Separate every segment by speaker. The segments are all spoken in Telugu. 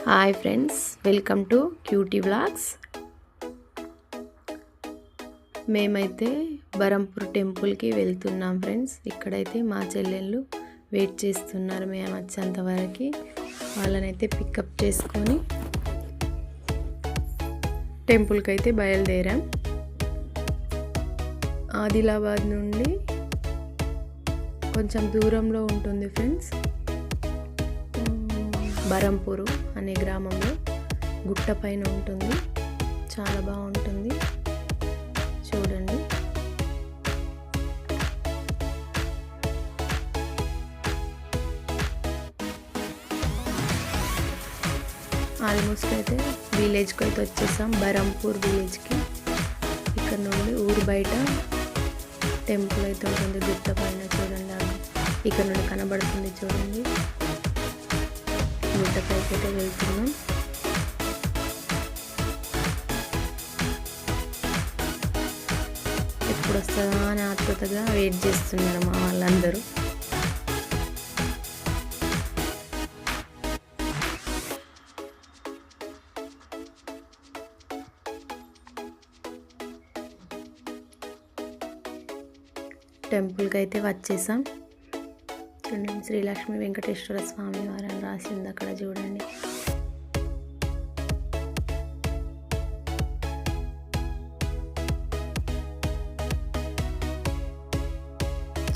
Speaker 1: Hi friends, welcome to QT vlogs. మేమైతే బరంపూర్ టెంపుల్కి వెళ్తున్నాం ఫ్రెండ్స్. ఇక్కడైతే మా చెల్లెళ్ళు వెయిట్ చేస్తున్నారు మేము వచ్చేంత వరకు. వాళ్ళనైతే పికప్ చేసుకొని టెంపుల్కి అయితే బయలుదేరాం. ఆదిలాబాద్ నుండి కొంచెం దూరంలో ఉంటుంది ఫ్రెండ్స్. బరంపూరు అనే గ్రామంలో గుట్ట పైన ఉంటుంది. చాలా బాగుంటుంది, చూడండి. ఆల్మోస్ట్ అయితే విలేజ్కి అయితే వచ్చేసాం, బరంపూర్ విలేజ్కి. ఇక్కడ నుండి ఊరు బయట టెంపుల్ అయితే ఉంటుంది గుట్ట పైన, చూడండి. ఇక్కడ నుండి కనబడుతుంది, చూడండి. గుట్టపైకి అయితే వెళ్తున్నాం. ఎప్పుడు వస్తుందా అని ఆతృతగా వెయిట్ చేస్తున్నారు మా వాళ్ళందరూ. టెంపుల్కి అయితే వచ్చేసాం. చూడండి, శ్రీ లక్ష్మీ వెంకటేశ్వర స్వామి వారని రాసింది అక్కడ, చూడండి.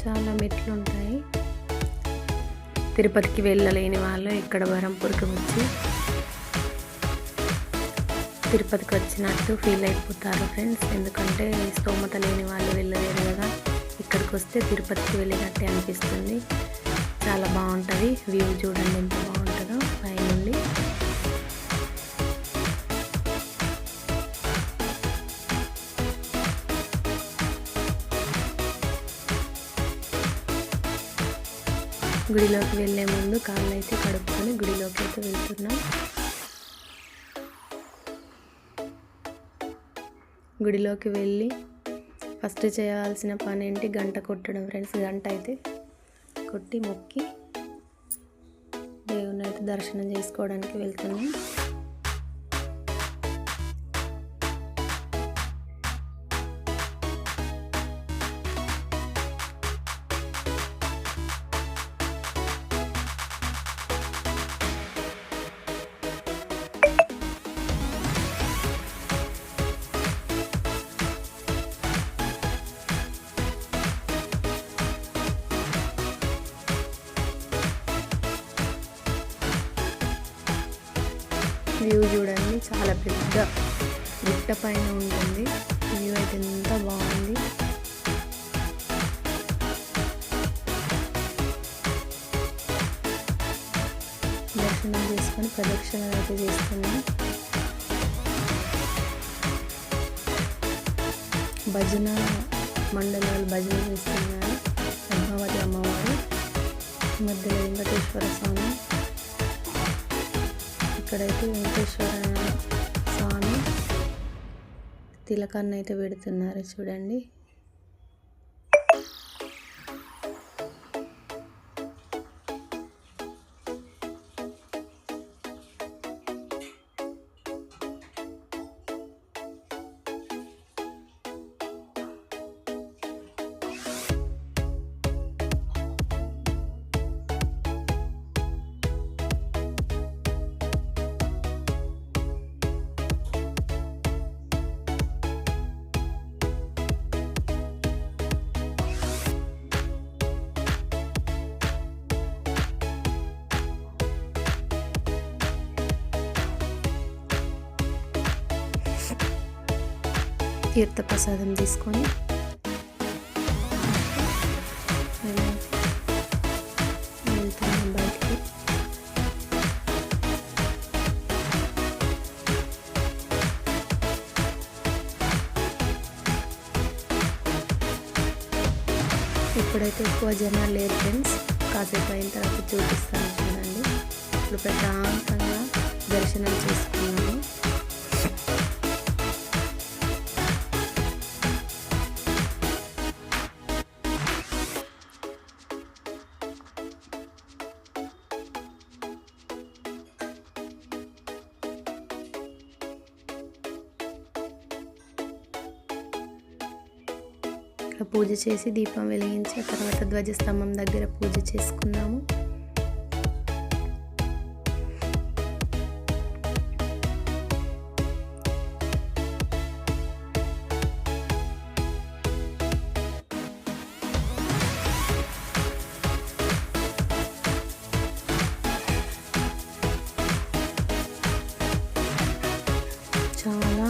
Speaker 1: చాలా మెట్లు ఉంటాయి. తిరుపతికి వెళ్ళలేని వాళ్ళు ఇక్కడ బరంపూర్కి వచ్చి తిరుపతికి వచ్చినట్టు ఫీల్ అయిపోతారు ఫ్రెండ్స్. ఎందుకంటే స్తోమత లేని వాళ్ళు వెళ్ళలేరు కదా, ఇక్కడికి వస్తే తిరుపతికి వెళ్ళినట్టే అనిపిస్తుంది. చాలా బాగుంటుంది. వ్యూ చూడండి ఎంత బాగుంటుందో పైనుండి. గుడిలోకి వెళ్ళే ముందు కాళ్ళు అయితే కడుక్కొని గుడిలోకి అయితే వెళ్తున్నాం. గుడిలోకి వెళ్ళి ఫస్ట్ చేయాల్సిన పని ఏంటి, గంట కొట్టడం ఫ్రెండ్స్. గంట అయితే కొట్టి మొక్కి దేవుని అయితే దర్శనం చేసుకోవడానికి వెళ్తున్నాం. వ్యూ చూడండి, చాలా పెద్ద గుట్ట పైన ఉంటుంది. వ్యూ అయితే ఎంత బాగుంది. దర్శనం చేసుకొని ప్రదక్షిణలు అయితే చేస్తున్నాం. భజన మండలాలు భజన చేస్తున్నారు. పద్మావతి అమ్మవారు, మధ్యలో వెంకటేశ్వర స్వామి. ఇక్కడైతే వెంకటేశ్వర స్వామి తిలకాన్ని అయితే పెడుతున్నారు, చూడండి. తీర్థప్రసాదం తీసుకొని వెళ్తున్నాం బయటికి. ఇప్పుడైతే ఎక్కువ జనాలు లేరు ఫ్రెండ్స్. కాసేపు అయిన తర్వాత చూపిస్తాను, చూడండి. ఇప్పుడు ప్రశాంతంగా దర్శనం చేసుకున్నాము. ఇక్కడ పూజ చేసి దీపం వెలిగించి ఆ తర్వాత ధ్వజస్తంభం దగ్గర పూజ చేసుకున్నాము. చాలా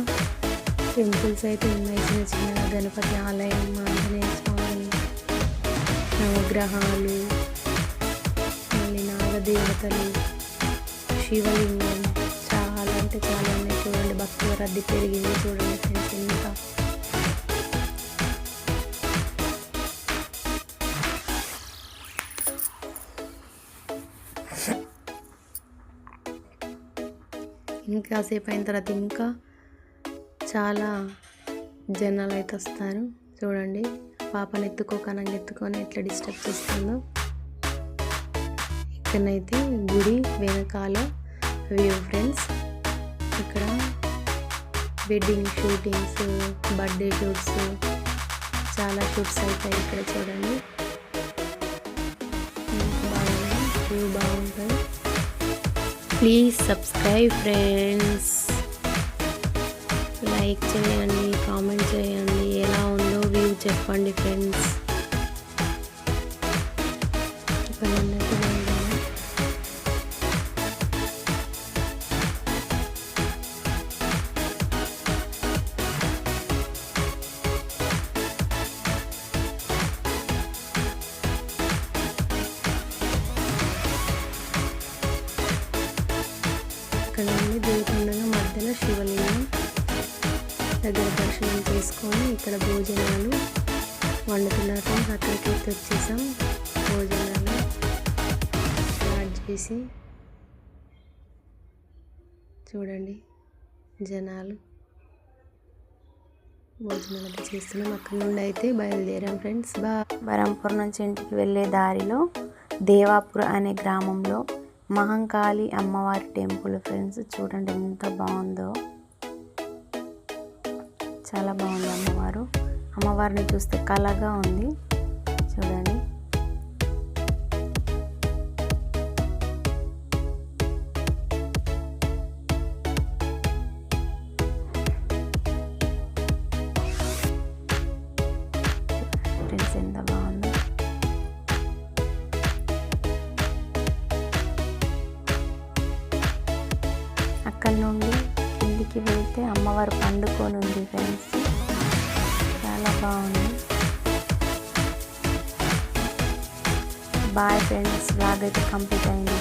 Speaker 1: టెంపుల్స్ అయితే ఉన్నాయి, చిన్న చిన్న గణపతి ఆలయం, ఆంజనేయ స్వామి, నవగ్రహాలు, మళ్ళీ నాగదేవతలు, శివలింగం, చాలా అంటే చాలా ఉన్నాయి. చూడండి భక్తుల రద్దీ పెరిగింది, చూడండి ఫ్రెండ్స్ ఎంత. ఇంకాసేపు అయిన తర్వాత ఇంకా చాలా జనాలు అయితే వస్తారు. చూడండి పాపను ఎత్తుకోకనంగా ఎత్తుకొని ఎట్లా డిస్టర్బ్ చేస్తుందో. ఇక్కడనైతే గుడి వెనకాల వ్యూ ఫ్రెండ్స్. ఇక్కడ వెడ్డింగ్ షూటింగ్స్, బర్త్డే షూట్స్, చాలా షూట్స్ అవుతాయి ఇక్కడ. చూడండి బాగుంది, వ్యూ బాగుంటుంది. ప్లీజ్ సబ్స్క్రైబ్ ఫ్రెండ్స్, లైక్ చేయండి, కామెంట్ చేయండి, ఎలా ఉందో వ్యూ చెప్పండి ఫ్రెండ్స్. ఇక్కడ ఉన్నట్టు ఇక్కడ నుండి దేవకొండగా మధ్యలో శివలింగం దగ్గర దర్శనం చేసుకొని ఇక్కడ భోజనాలు వండుతున్నారు. అక్కడికి వచ్చేసాం, భోజనాలు స్టార్ట్ చేసి చూడండి జనాలు భోజనాలు అయితే చేస్తున్నాం. అక్కడ నుండి అయితే బయలుదేరాం ఫ్రెండ్స్. బరంపూర్ నుంచి ఇంటికి వెళ్ళే దారిలో దేవాపూర్ అనే గ్రామంలో మహంకాళి అమ్మవారి టెంపుల్ ఫ్రెండ్స్. చూడండి ఎంత బాగుందో, చాలా బాగుంది అమ్మవారు. అమ్మవారిని చూస్తే కళగా ఉంది చూడండి. ఫ్రెండ్స్ ఎంత బాగుంది. అక్కడ నుండి కిందికి వెళ్తే అమ్మవారు పండుకొని ఉంది ఫ్రెండ్స్, చాలా బాగుంది. బాయ్ ఫ్రెండ్స్, వ్లాగ్ అయితే కంప్లీట్ అయింది.